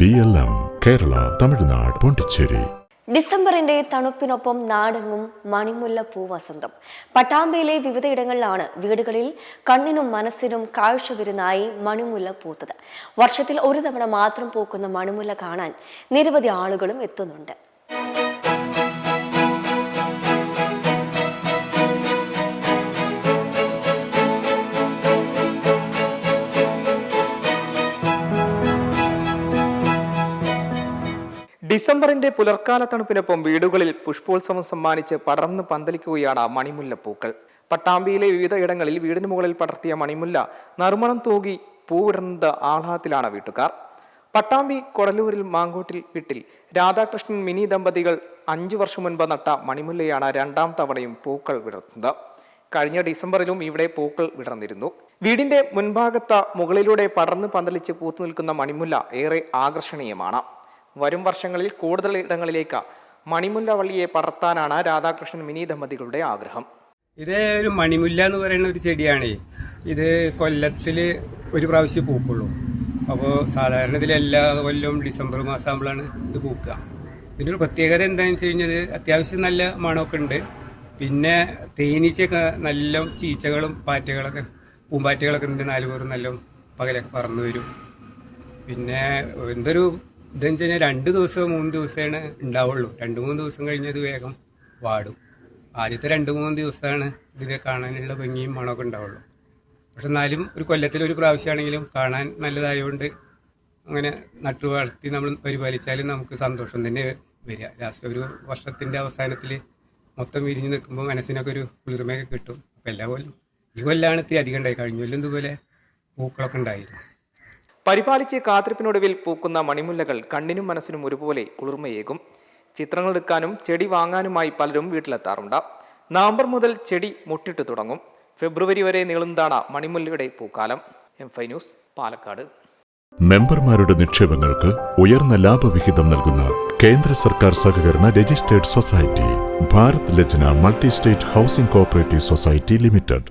BLM Kerala, Tamil Nadu, Pondicherry. ഡിസംബറിന്റെ തണുപ്പിനൊപ്പം നാടെങ്ങും മണിമുല്ല പൂവസന്തം. പട്ടാമ്പിയിലെ വിവിധയിടങ്ങളിലാണ് വീടുകളിൽ കണ്ണിനും മനസ്സിനും കാഴ്ച വിരുന്നായി മണിമുല്ല പൂത്തത്. വർഷത്തിൽ ഒരു തവണ മാത്രം പൂക്കുന്ന മണിമുല്ല കാണാൻ നിരവധി ആളുകളും എത്തുന്നുണ്ട്. ഡിസംബറിന്റെ പുലർക്കാല തണുപ്പിനൊപ്പം വീടുകളിൽ പുഷ്പോത്സവം സമ്മാനിച്ച് പടർന്ന് പന്തലിക്കുകയാണ് മണിമുല്ലപ്പൂക്കൾ. പട്ടാമ്പിയിലെ വിവിധ ഇടങ്ങളിൽ വീടിന് മുകളിൽ പടർത്തിയ മണിമുല്ല നറുമണം തൂകി പൂവിടുന്നത് ആഹ്ലാദത്തിലാണ് വീട്ടുകാർ. പട്ടാമ്പി കൊടലൂരിൽ മാങ്കോട്ടിൽ വീട്ടിൽ രാധാകൃഷ്ണൻ മിനി ദമ്പതികൾ 5 വർഷം മുൻപ് നട്ട മണിമുല്ലയാണ് രണ്ടാം തവണയും പൂക്കൾ വിടർത്തുന്നത്. കഴിഞ്ഞ ഡിസംബറിലും ഇവിടെ പൂക്കൾ വിടർന്നിരുന്നു. വീടിന്റെ മുൻഭാഗത്ത് മുകളിലൂടെ പടർന്ന് പന്തലിച്ച് പൂത്തു നിൽക്കുന്ന മണിമുല്ല ഏറെ ആകർഷണീയമാണ്. വരും വർഷങ്ങളിൽ കൂടുതൽ ഇടങ്ങളിലേക്ക് മണിമുല്ല വള്ളിയെ പടർത്താനാണ് രാധാകൃഷ്ണൻ മിനി ദമ്പതികളുടെ ആഗ്രഹം. ഇത് ഒരു മണിമുല്ല എന്ന് പറയുന്ന ഒരു ചെടിയാണ്. ഇത് കൊല്ലത്തിൽ ഒരു പ്രാവശ്യം പൂക്കുള്ളൂ. അപ്പോൾ സാധാരണ ഇതിൽ എല്ലാ കൊല്ലവും ഡിസംബർ മാസം ആകുമ്പോഴാണ് ഇത് പൂക്കുക. ഇതിൻ്റെ ഒരു പ്രത്യേകത എന്താണെന്ന് വെച്ച് കഴിഞ്ഞാൽ അത്യാവശ്യം നല്ല മണമൊക്കെ ഉണ്ട്. പിന്നെ തേനീച്ചയൊക്കെ നല്ല ചീച്ചകളും പാറ്റകളൊക്കെ പൂമ്പാറ്റകളൊക്കെ ഉണ്ട്. 4 പേരും നല്ല പകലൊക്കെ പറന്നു വരും. പിന്നെ എന്തൊരു ഇതെന്ന് വെച്ച് കഴിഞ്ഞാൽ 2 ദിവസം 3 ദിവസമാണ് ഉണ്ടാവുള്ളൂ. 2-3 ദിവസം കഴിഞ്ഞത് വേഗം വാടും. ആദ്യത്തെ 2-3 ദിവസമാണ് ഇതിനെ കാണാനുള്ള ഭംഗിയും മണമൊക്കെ ഉണ്ടാവുള്ളൂ. പക്ഷെ എന്നാലും ഒരു കൊല്ലത്തിലൊരു പ്രാവശ്യമാണെങ്കിലും കാണാൻ നല്ലതായതുകൊണ്ട് അങ്ങനെ നട്ടു വളർത്തി നമ്മൾ പരിപാലിച്ചാലും നമുക്ക് സന്തോഷം തന്നെ വരിക. ലാസ്റ്റ് ഒരു വർഷത്തിൻ്റെ അവസാനത്തിൽ മൊത്തം വിരിഞ്ഞ് നിൽക്കുമ്പോൾ മനസ്സിനൊക്കെ ഒരു കുളിർമയൊക്കെ കിട്ടും. അപ്പം എല്ലാ കൊല്ലം ഈ കൊല്ലാണ് ഇത്തിരി അധികം ഉണ്ടായി. കഴിഞ്ഞ കൊല്ലം ഇതുപോലെ പൂക്കളൊക്കെ ഉണ്ടായിരുന്നു. പരിപാലിച്ച് കാത്തിരിപ്പിനൊടുവിൽ പൂക്കുന്ന മണിമുല്ലകൾ കണ്ണിനും മനസ്സിനും ഒരുപോലെ കുളിർമയേകും. ചിത്രങ്ങൾ എടുക്കാനും ചെടി വാങ്ങാനുമായി പലരും വീട്ടിലെത്താറുണ്ട്. നവംബർ മുതൽ ചെടി മുട്ടിട്ട് തുടങ്ങും. ഫെബ്രുവരി വരെ നീളുന്നതാണ് മണിമുല്ലയുടെ പൂക്കാലം. M5 news, Palakkad. മെമ്പർമാരുടെ നിക്ഷേപങ്ങൾക്ക് ഉയർന്ന ലാഭവിഹിതം നൽകുന്ന കേന്ദ്ര സർക്കാർ സഹകരണ registered society Bharat Lajna multi state housing cooperative society limited.